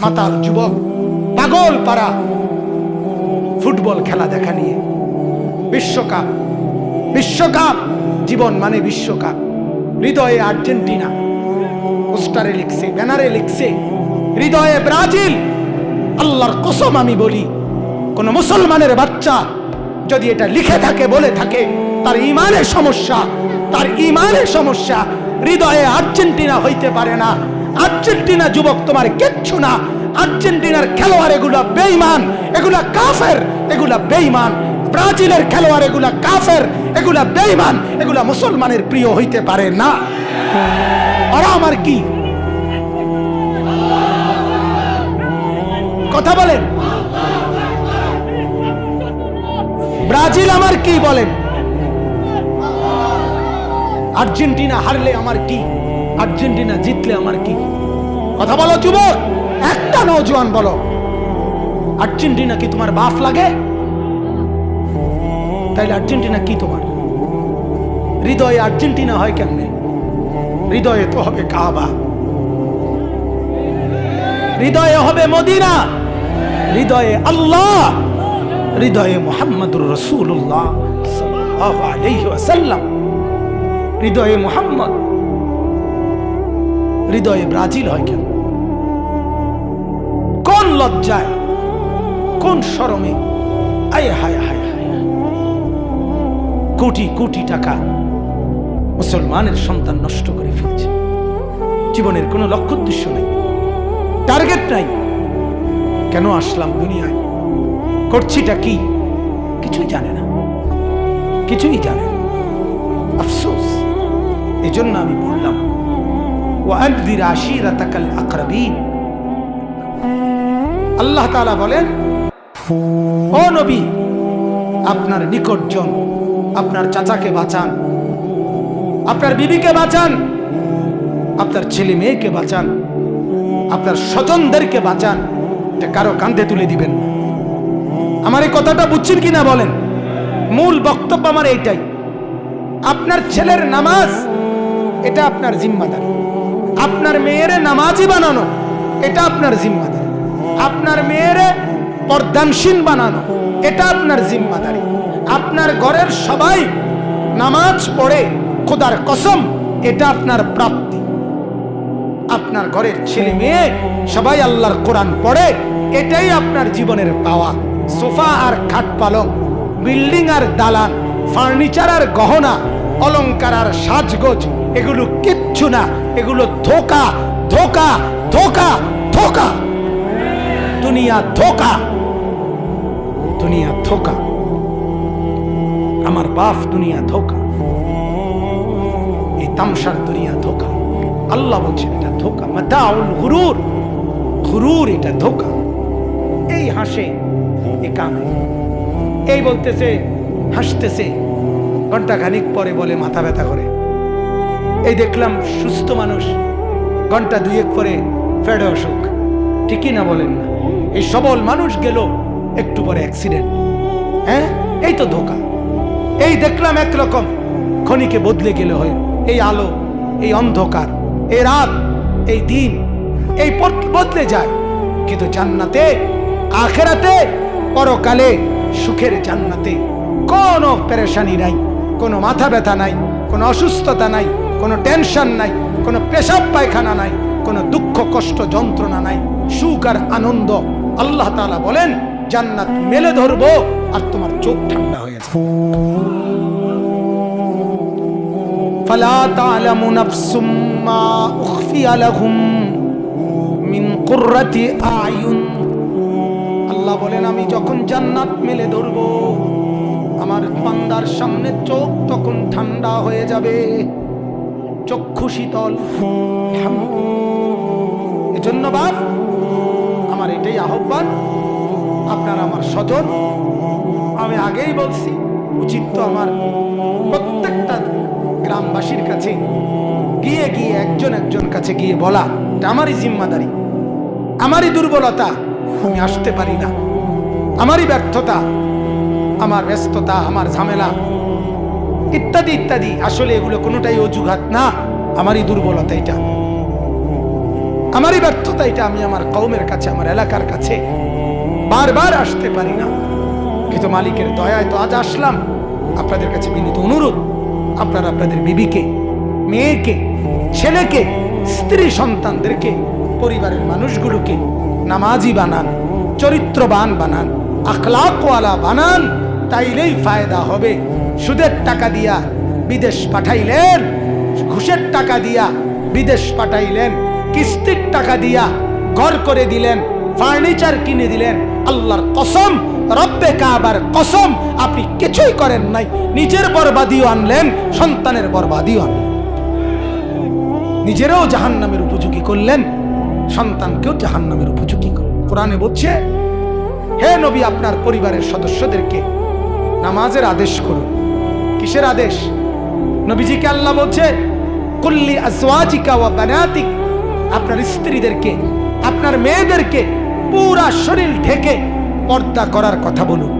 মাতাল যুবক, পাগল পারা ফুটবল খেলা দেখা নিয়ে। বিশ্বকাপ, বিশ্বকাপ, জীবন মানে বিশ্বকাপ। হৃদয়ে আর্জেন্টিনা, পোস্টারে লিখছে, ব্যানারে লিখছে, হৃদয়ে ব্রাজিল। আল্লাহর কসম আমি বলি, কোন মুসলমানের বাচ্চা যদি এটা লিখে থাকে, বলে থাকে, তার ঈমানের সমস্যা, তার ঈমানের সমস্যা। হৃদয়ে আর্জেন্টিনা হইতে পারে না। আর্জেন্টিনা যুবক তোমার কিচ্ছু না। আর্জেন্টিনার খেলোয়াড় এগুলা বেঈমান, এগুলা কাফের, এগুলা বেঈমান। ব্রাজিলের খেলোয়াড় এগুলা কাফের, এগুলা বেঈমান, এগুলা মুসলমানের প্রিয় হইতে পারে না। ওরা আমার কি কথা বলেন? ব্রাজিল আমার কি বলেন? আর্জেন্টিনা হারলে আমার কি? আর্জেন্টিনা জিতলে আমার কি? কথা বলো যুবক, একটা নওজোয়ান বলো, আর্জেন্টিনা কি তোমার বাপ লাগে? তাইলে আর্জেন্টিনা কি তোমার? হৃদয়ে আর্জেন্টিনা হয় কেমনে? হৃদয়ে তো হবে কাবা, হৃদয়ে হবে মদিনা, হৃদয়ে আল্লাহ, হৃদয়ে মুহাম্মদুর রাসূলুল্লাহ সাল্লাল্লাহু আলাইহি ওয়াসাল্লাম, হৃদয়ে মুহাম্মদ। হৃদয়ে ব্রাজিল হয় কেন? কোন লজ্জায়, কোন শরমে? আয় হায় হায় হায়, কোটি কোটি টাকা মুসলমানের সন্তান নষ্ট করে ফেলছে। জীবনের কোনো লক্ষ্য উদ্দেশ্য নেই, টার্গেট নাই। কেন আসলাম দুনিয়ায়, করছিটা কি, কিছুই জানে না, কিছুই জানে না। আফসোস। এজন্য আমি বললাম, ওয়ানযির আশীরাতাকাল আকরাবিন। আল্লাহ তাআলা বলেন, ও নবী, আপনার নিকটজন, আপনার চাচাকে বাঁচান, আপনার বিবিকে বাঁচান, আপনার ছেলে মেয়েকে বাঁচান, আপনার স্বজনদেরকে বাঁচান। এটা কারো কাঁধে তুলে দিবেন না। আমার এই কথাটা বুঝছেন কিনা বলেন? মূল বক্তব্য আমার এইটাই। আপনার ছেলের নামাজ, এটা আপনার জিম্মাদারি। আপনার মেয়ের নামাজি বানানো, এটা আপনার জিম্মাদারি। আপনার মেয়ের পর্দানশীল বানানো, এটা আপনার জিম্মাদারি। আপনার ঘরের সবাই নামাজ পড়ে, খোদার কসম, এটা আপনার প্রাপ্তি। আপনার ঘরের ছেলে মেয়ে সবাই আল্লাহর কোরআন পড়ে, এটাই আপনার জীবনের পাওয়া। সোফা আর খাট পালং, বিল্ডিং আর দালান, ফার্নিচার আর গহনা, অলংকার আর সাজগোজ, এগুলো কিচ্ছু না। এগুলো ধোকা, ধোকা, ধোকা, ধোকা। দুনিয়া ধোকা, দুনিয়া ধোকা। আমার বাপ দুনিয়া ধোকা, এই তামসার দুনিয়া ধোকা। আল্লাহ বলছেন এটা ধোকা। মাতাউল গুরুর, গুরুর এটা ধোকা। এই হাসে, এ কানে, এই বলতেছে, হাসতেছে, ঘন্টা খানিক পরে বলে মাথা ব্যথা করে। এই দেখলাম সুস্থ মানুষ, ঘন্টা দুয়েক পরে ফেডে অসুখ। ঠিকই না বলেন না? এই সবল মানুষ গেল, একটু পরে অ্যাক্সিডেন্ট। হ্যাঁ, এই তো ধোকা। এই দেখলাম একরকম, ক্ষণিকে বদলে গেলে হয়। এই আলো, এই অন্ধকার, এই রাত, এই দিন, এই বদলে যায়। কিন্তু জান্নাতে, আখেরাতে, পরকালে, সুখের জান্নাতে কোনো পেরেশানি নাই, কোনো মাথা ব্যথা নাই, কোনো অসুস্থতা নাই, কোনো টেনশন নাই, কোনো পেশাব পায়খানা নাই, কোনো দুঃখ কষ্ট যন্ত্রণা নাই, সুখ আর আনন্দ। আল্লাহ তাআলা বলেন, জান্নাত মেলে ধরবো আর তোমার চোখ ঠান্ডা হয়ে যাবে। ফালা তা'লামু নাফসুম মা উখফিয়া লাহুম মিন কুররাতি আয়ুন। আল্লাহ বলেন, আমি যখন জান্নাত মেলে ধরবো, আমার বান্দার সামনে চোখ তখন ঠান্ডা হয়ে যাবে, চক্ষু শীতল। এজন্য বাপ, আমার এটাই আহ্বান, আপনার আমার স্বজন। আমি আগেই বলছি, উচিত তো আমার প্রত্যেকটা গ্রামবাসীর কাছে গিয়ে গিয়ে একজন একজন কাছে গিয়ে বলা, এটা আমারই জিম্মাদারি, আমারই দুর্বলতা, আমি আসতে পারি না, আমারই ব্যর্থতা, আমার ব্যস্ততা, আমার ঝামেলা, ইত্যাদি ইত্যাদি। আসলে এগুলো কোনোটাই অজুহাত না, আমারই দুর্বলতা এটা। আমারই ব্যর্থতা এটা, আমি আমার কওমের কাছে, আমার এলাকার কাছে বারবার আসতে পারি না, কিন্তু মালিকের দয়ায় তো আজ আসলাম। আপনাদের কাছে বিনীত অনুরোধ, আপনারা আপনাদের বিবিকে, মেয়েকে, ছেলেকে, স্ত্রী সন্তানদেরকে, পরিবারের মানুষগুলোকে নামাজি বানান, চরিত্রবান বানান, আখলাকওয়ালা বানান, তাইলেই ফায়দা হবে। সুদের টাকা দিয়া বিদেশ পাঠাইলেন, ঘুষের টাকা দিয়া বিদেশ পাঠাইলেন, কিস্তির টাকা দিয়া ঘর করে দিলেন, ফার্নিচার কিনে দিলেন, আল্লাহর কসম, রব্বে কাবার কসম, আপনি কিছুই করেন নাই। নিজের বরবাদিও আনলেন, সন্তানের বরবাদিও আনলেন, নিজেরও জাহান্নামের উপযোগী করলেন, সন্তানকেও জাহান্নামের উপযোগী করলেন। কোরআনে বলছে, হে নবী, আপনার পরিবারের সদস্যদেরকে নামাজের আদেশ করুন। কিসের আদেশ? নবীজিকে আল্লাহ বলছে, কুল্লি আজওয়াজিকা ওয়া বানাতিক, আপনার স্ত্রীদেরকে, আপনার মেয়েদেরকে পুরা শরীর ঢেকে পর্দা করার কথা বলুন।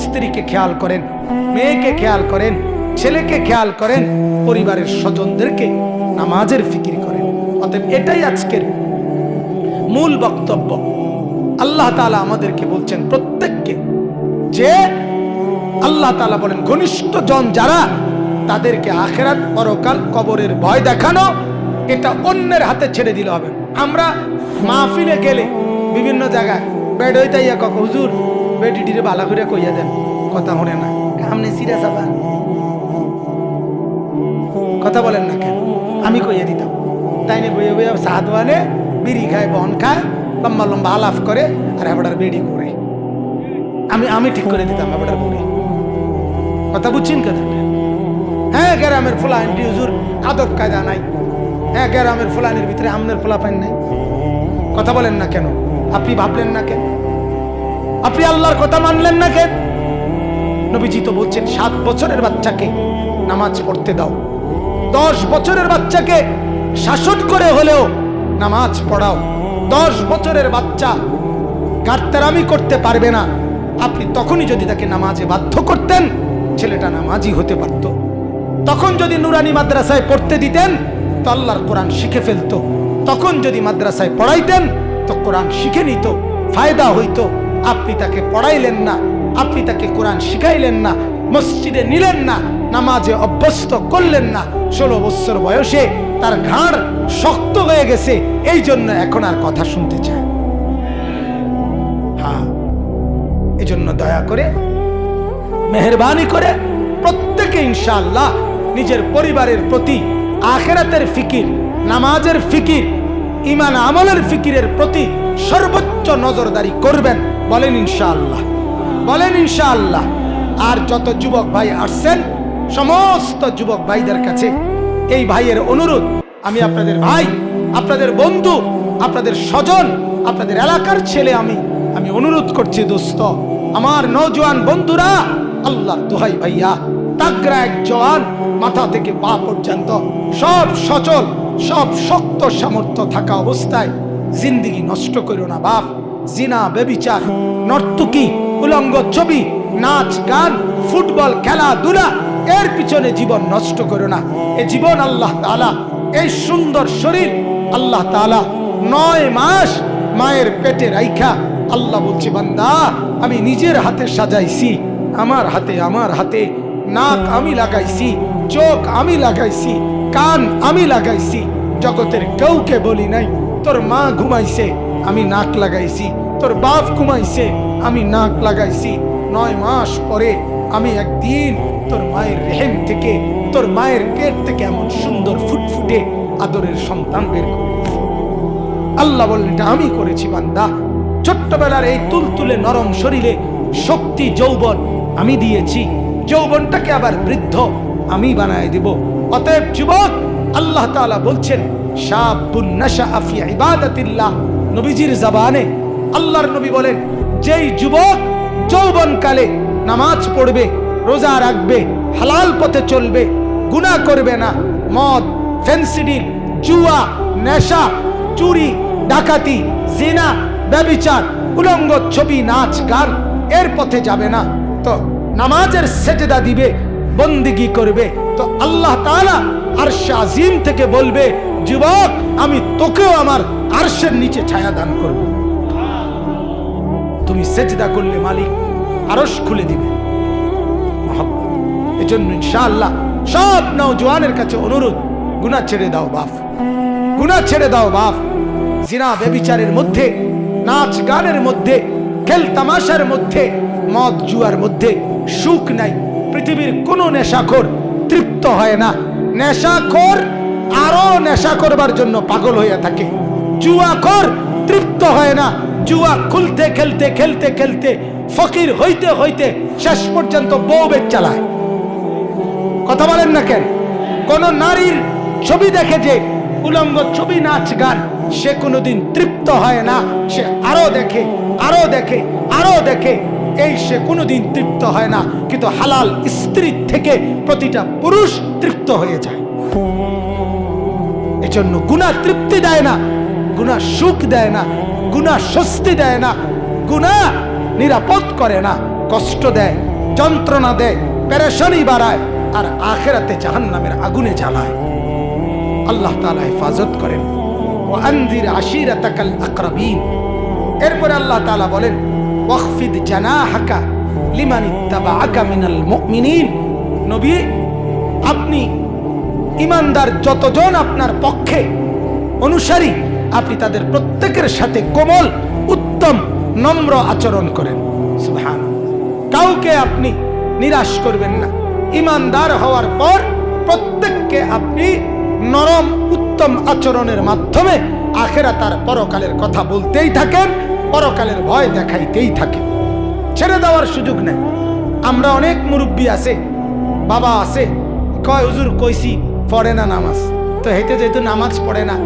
স্ত্রীকে খেয়াল করেন, মেয়েকে খেয়াল করেন, ছেলেকে খেয়াল করেন, পরিবারের স্বজনদেরকে নামাজের ফিকির করেন। অতএব এটাই আজকের মূল বক্তব্য। আল্লাহ তাআলা আমাদেরকে বলছেন প্রত্যেককে, যে আল্লাহ তাআলা বলেন ঘনিষ্ঠ জন যারা, তাদেরকে আখিরাত, পরকাল, কবরের ভয় দেখানো, এটা অন্যের হাতে ছেড়ে দিলে হবে। আমরা মাহফিলে গেলে বিভিন্ন জায়গায় বেড হইতাইয়া কক, হুজুর বেডিটিরে ভালো করে কইয়া দেন, কথা হনে না, আপনি সিরিয়াস আবার কথা বলেন না কেন? আমি কইয়া দিতাম, তাই না? বইয়ে বইয়ে সাদ ওয়ানে বিড়ি খায়, বন খায়, লম্বা লম্বা আলাপ করে, আর হেবড়ার বেডি করে আমি ঠিক করে দিতাম হেবড়ার বড়ি। কথা বুঝছেন কথা? হ্যাঁ, গ্রামের ফুলাইনটি হুজুর আদব কায়দা নাই। হ্যাঁ, গ্রামের ফুলাইনের ভিতরে আমনের ফুলা পাইন নাই। কথা বলেন না কেন? আপনি ভাবলেন না কেন? আপনি আল্লাহর কথা মানলেন না কেন? নবীজি তো বলছেন 7 বছরের বাচ্চাকে নামাজ পড়তে দাও, 10 বছরের বাচ্চাকে শাসন করে হলেও নামাজ পড়াও। 10 বছরের বাচ্চা গারতারামি করতে পারবে না, আপনি তখনই যদি তাকে নামাজে বাধ্য করতেন, ছেলেটা নামাজি হতে পারত। তখন যদি নুরানি মাদ্রাসায় পড়তে দিতেন, তো আল্লাহর কোরআন শিখে ফেলতো। তখন যদি মাদ্রাসায় পড়াইতেন, তো কোরআন শিখে নিত, ফায়দা হইতো। আপনি তাকে পড়াইলেন না, আপনি তাকে কোরআন শিখাইলেন না, মসজিদে নিলেন না, নামাজে অভ্যস্ত করলেন না। 16 বছর বয়সে তার ঘাড় শক্ত হয়ে গেছে, এই জন্য এখন আর কথা শুনতে চায়। হ্যাঁ, এই জন্য দয়া করে, মেহেরবানি করে প্রত্যেকে ইনশাআল্লাহ নিজের পরিবারের প্রতি আখিরাতের ফিকির, নামাজের ফিকির, ঈমান আমলের ফিকিরের প্রতি সর্বোচ্চ নজরদারি করবেন। বলেন ইনশাআল্লাহ, বলেন ইনশাআল্লাহ। আর যত যুবক ভাই আসছেন, সমস্ত যুবক ভাইদের কাছে এই ভাইয়ের অনুরোধ, আমি আপনাদের ভাই, আপনাদের বন্ধু, আপনাদের স্বজন, আপনাদের এলাকার ছেলে, আমি অনুরোধ করছি, দোস্ত আমার, নওজোয়ান বন্ধুরা, আল্লাহর দোহাই ভাইয়া, তাগড়া এক জওয়ান, মাথা থেকে পা পর্যন্ত সব সচল, সব শক্ত সামর্থ্য থাকা অবস্থায় জিন্দেগি নষ্ট করো না বাপ। জিনা, বেবিচার, নর্তকী, উলঙ্গ ছবি, নাচ গান, ফুটবল, খেলাধুলা, এর পিছনে জীবন নষ্ট করো না। এই জীবন আল্লাহ তাআলা, এই সুন্দর শরীর আল্লাহ তাআলা 9 মাস মায়ের পেটে রাইখা আল্লাহ বলছে, বান্দা আমি নিজের হাতে সাজাইছি, আমার হাতে নাক আমি লাগাইছি, চোখ আমি লাগাইছি, কান আমি লাগাইছি, জগতের কাউকে বলি নাই। তোর মা ঘুমাইছে, আমি নাক লাগাইছি, তোর বাপ ঘুমাইছে, আমি নাক লাগাইছি। 9 মাস পরে আমি একদিন তোর মায়ের রেহেম থেকে, তোর মায়ের পেট থেকে এমন সুন্দর ফুটফুটে আদরের সন্তান বের করেছি। আল্লাহ বললেন, এটা আমি করেছি বান্দা। ছোট্টবেলার এই তুলতুলে নরম শরীরে শক্তি, যৌবন আমি দিয়েছি, যৌবনটাকে আবার বৃদ্ধ আমি বানায় দেব। অতএব যুবক, আল্লাহ তাআলা বলছেন, শাবুন নাশাআ ফি ইবাদাতিল্লাহ। নবীজির জবানে আল্লাহর নবী বলেন, যেই যুবক যৌবনকালে নামাজ পড়বে, রোজা রাখবে, হালাল পথে চলবে, গুনাহ করবে না, মদ, ফেন্সিডিল, জুয়া, নেশা, চুরি, ডাকাতি, জিনা, ব্যভিচার, উলঙ্গ ছবি, নাচ গান, এর পথে যাবে না, তো নামাজের সেজদা দিবে, বন্দিগি করবে, তো আল্লাহ তাআলা আরশ আজিম থেকে বলবে, যুবক আমি তোকেও আমার আরশের নিচে ছায়া দান করব। তুমি সেজদা করলে মালিক আরশ খুলে দিবে। মহব্বত, এজন্য ইনশাআল্লাহ সব নওজোয়ানের কাছে অনুরোধ, গুনাহ ছেড়ে দাও বাপ, গুনাহ ছেড়ে দাও বাপ। জিনা ব্যভিচারের মধ্যে, নাচ গানের মধ্যে, খেল তামাশার মধ্যে, মদ জুয়ার মধ্যে সুখ নাই। পৃথিবীর কোন নেশাখোর তৃপ্ত হয় না। নেশাখোর আরো নেশা করবার জন্য পাগল হয়ে থাকে। জুয়াখোর তৃপ্ত হয় না। জুয়া খুলতে খেলতে খেলতে খেলতে ফকির হইতে হইতে শেষ পর্যন্ত বউ বেচ চালায়। কথা বলেন না কেন? কোন নারীর ছবি দেখে যে উলঙ্গ ছবি, নাচ গান, সে কোনোদিন তৃপ্ত হয় না। সে আরো দেখে, আরো দেখে, আরো দেখে, এই সে কোনোদিন তৃপ্ত হয় না। কিন্তু হালাল স্ত্রীর থেকে প্রতিটা পুরুষ তৃপ্ত হয়ে যায়। এজন্য গুনাহ তৃপ্তি দেয় না, গুনাহ সুখ দেয় না, গুনাহ স্বস্তি দেয় না, গুনাহ নিরাপদ করে না, কষ্ট দেয়, যন্ত্রণা দেয়, পেরেশানি বাড়ায়, আর আখিরাতে জাহান্নামের আগুনে জ্বালায়। আল্লাহ তাআলা হেফাজত করেন। ওয়া আনজির আশিরাতাকাল আকরাবিন। এরপর আল্লাহ তাআলা বলেন ওয়াখফিদ জানাহাকা লিমান ইত্তাবাআকা মিনাল মুমিনিন। নবী, আপনি ঈমানদার যতজন আপনার পক্ষে অনুসারী, আপনি তাদের প্রত্যেকের সাথে কোমল, উত্তম, নম্র আচরণ করেন। সুবহানাল্লাহ। কাউকে আপনি নিরাশ করবেন না। ঈমানদার হওয়ার পর প্রত্যেককে আপনি নরম, উত্তম আচরণের মাধ্যমে আখিরাত আর পরকালের কথা বলতেই থাকেন, পরকালের ভয় দেখাইতেই থাকেন। ছেড়ে দেওয়ার সুযোগ নেই। আমরা অনেক মুরব্বী আছে, বাবা আছে, কয় হুজুর কইছি পড়ে না নামাজ। তো হেঁটে যেহেতু নামাজ পড়ে না,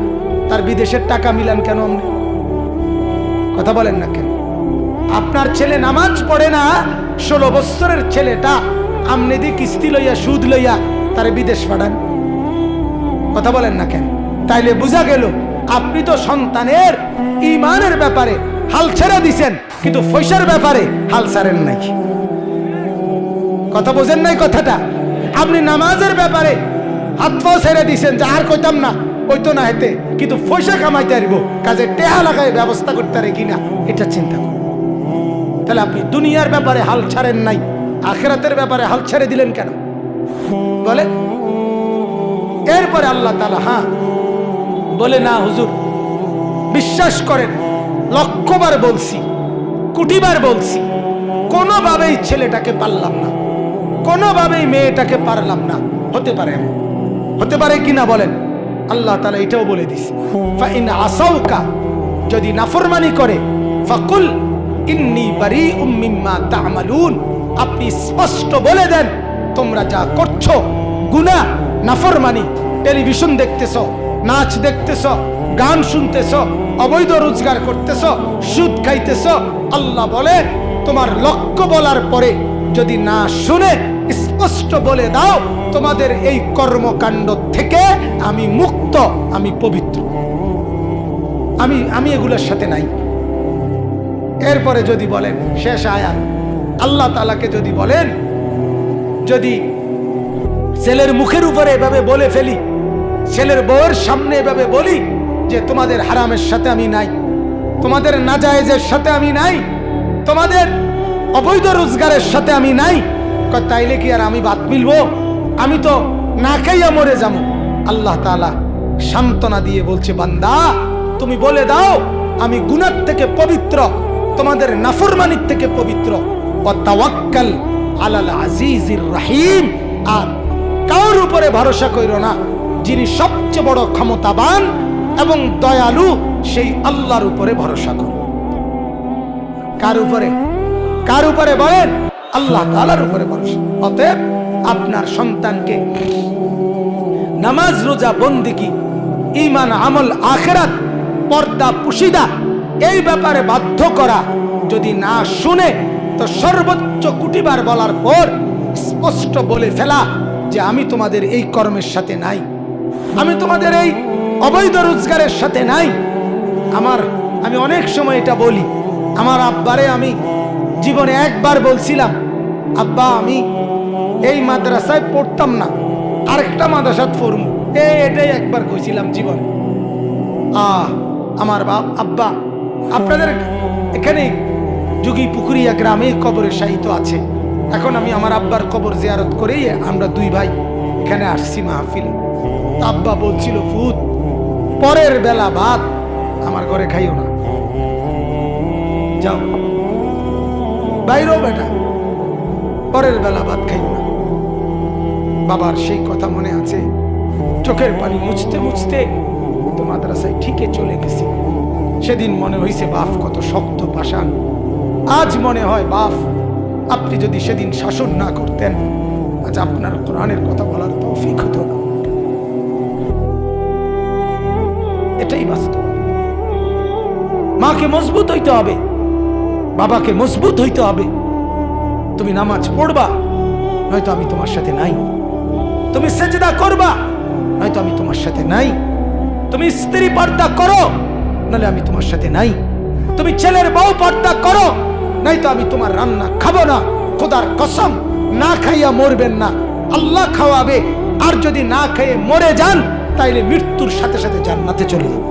তার বিদেশের টাকা মিলান কেন? আপনি কথা বলেন না কেন? আপনার ছেলে নামাজ পড়ে না, 16 বছরের ছেলেটা আমনে দি কিস্তি লইয়া, সুদ লইয়া তারে বিদেশ পাঠান। কথা বলেন না কেন? তাইলে বোঝা গেল আপনি তো সন্তানের ঈমানের ব্যাপারে হাল ছেড়ে দিছেন, কিন্তু পয়সার ব্যাপারে হাল ছাড়েন নাই। কথা বোঝেন নাই কথাটা? আপনি নামাজের ব্যাপারে হাত পা ছেড়ে দিছেন যে আর কইতাম না, ওই তো না হেতে, কিন্তু পয়সা কামাইতে পারব, কাজে টেহা লাগায় ব্যবস্থা করতে পারে কিনা এটা চিন্তা করুন। তাহলে আপনি দুনিয়ার ব্যাপারে হাল ছাড়েন নাই, আখিরাতের ব্যাপারে হাল ছেড়ে দিলেন কেন বলে? এরপরে আল্লাহ তাআলা বলে, না হুজুর, বিশ্বাস করেন, লক্ষবার বলছি, কোটিবার বলছি, কোনোভাবেই ছেলেটাকে পারলাম না, কোনোভাবেই মেয়েটাকে পারলাম না। হতে পারে, হতে পারে কিনা বলেন? আল্লাহ তাআলা এটাও বলে দিছে, ফাইন আসাউকা, যদি নাফরমানি করে, ফাকুল ইন্নী বারীউম মিম্মা তা'মালুন, আপনি স্পষ্ট বলে দেন তোমরা যা করছো গুনাহ, নাফরমানি, টেলিভিশন দেখতেছো, নাচ দেখতেছো, গান শুনতেছো, অবৈধ রোজগার করতেছো, সুদ খাইতেছো, আল্লাহ বলে তোমার লক্ষ্য বলার পরে যদি না শুনে স্পষ্ট বলে দাও তোমাদের এই কর্মকাণ্ড থেকে আমি মুক্ত, আমি পবিত্র, আমি এগুলোর সাথে নাই। এরপরে যদি বলেন, শেষ আয়াত, আল্লাহ তাআলাকে যদি বলেন, যদি ছেলের মুখের উপরে এভাবে বলে ফেলি, ছেলের বউয়ের সামনে এভাবে বলি যে তোমাদের হারামের সাথে আমি নাই, তোমাদের নাজায়েজের সাথে আমি নাই, তোমাদের অবৈধ রোজগারের সাথে আমি নাই, তাইলে কি আর আমি বাদ মিলবো? আমি তো না খাইয়া মরে যাবো। আল্লাহ তাআলা সান্ত্বনা দিয়ে বলছে, বান্দা তুমি বলে দাও আমি গুনাহ থেকে পবিত্র, তোমাদের নাফরমানির থেকে পবিত্র। ওয়া তাওয়াক্কাল আলাল আজিজির রহিম, আর কার উপরে ভরসা কইরো না, যিনি সবচেয়ে বড় ক্ষমতাবান এবং দয়ালু, সেই আল্লাহর উপরে ভরসা করো। কার উপরে? কার উপরে বলেন? আল্লাহ তাআলার উপরে ভরসা। অতএব আপনার সন্তানকে নামাজ, রোজা, বন্দেগী, ঈমান, আমল, আখিরাত, পর্দা, পুশিদা, এই ব্যাপারে বাধ্য করা যদি না শুনে, তো সর্বোচ্চ কোটিবার বলার পর স্পষ্ট বলে ফেলা যে আমি তোমাদের এই কর্মের সাথে নাই, আমি তোমাদের এই অবৈধ রোজগারের সাথে নাই। আমি অনেক সময় এটা বলি, আমার আব্বারে আমি জীবনে একবার বলছিলাম, আব্বা আমি এই মাদ্রাসায় পড়তাম না, আরেকটা মাদ্রাসায় পড়ব, এটাই একবার কইছিলাম জীবনে। আমার বাপ আব্বা আপনাদের এখানে যুগী পুকুরিয়া গ্রামে কবরে শায়িত আছে। এখন আমি আমার আব্বার কবর জিয়ারত করেই আমরা দুই ভাই এখানে আসছি মাহফিলে। আব্বা বলছিল, ফুত পরের বেলা ভাত আমার ঘরে খাইও না, যাও বাইরো বেটা, পরের বেলা ভাত খাইও না। বাবার সেই কথা মনে আছে, চোখের পানি মুছতে মুছতে তো মাদ্রাসায় ঠিকই চলে গেছি। সেদিন মনে হয়েছে বাপ কত শক্ত পাষাণ। আজ মনে হয় বাপ আপনি যদি সেদিন শাসন না করতেন, আজ আপনার কোরআনের কথা বলার তৌফিক হতো না। এটাই বাস্তব। মাকে মজবুত হইতে হবে, বাবাকে মজবুত হইতে হবে। তুমি নামাজ পড়বা, নয়তো আমি তোমার সাথে নাই। তুমি সেজদা করবা, নয়তো আমি তোমার সাথে নাই। তুমি স্ত্রী পর্দা করো, নাহলে আমি তোমার সাথে নাই। তুমি ছেলের বউ পর্দা করো, নয়তো আমি তোমার রান্না খাবো না। খোদার কসম, না খাইয়া মরবেন না, আল্লাহ খাওয়াবে। আর যদি না খেয়ে মরে যান, তাইলে মৃত্যুর সাথে সাথে জান্নাতে চলে যাবে।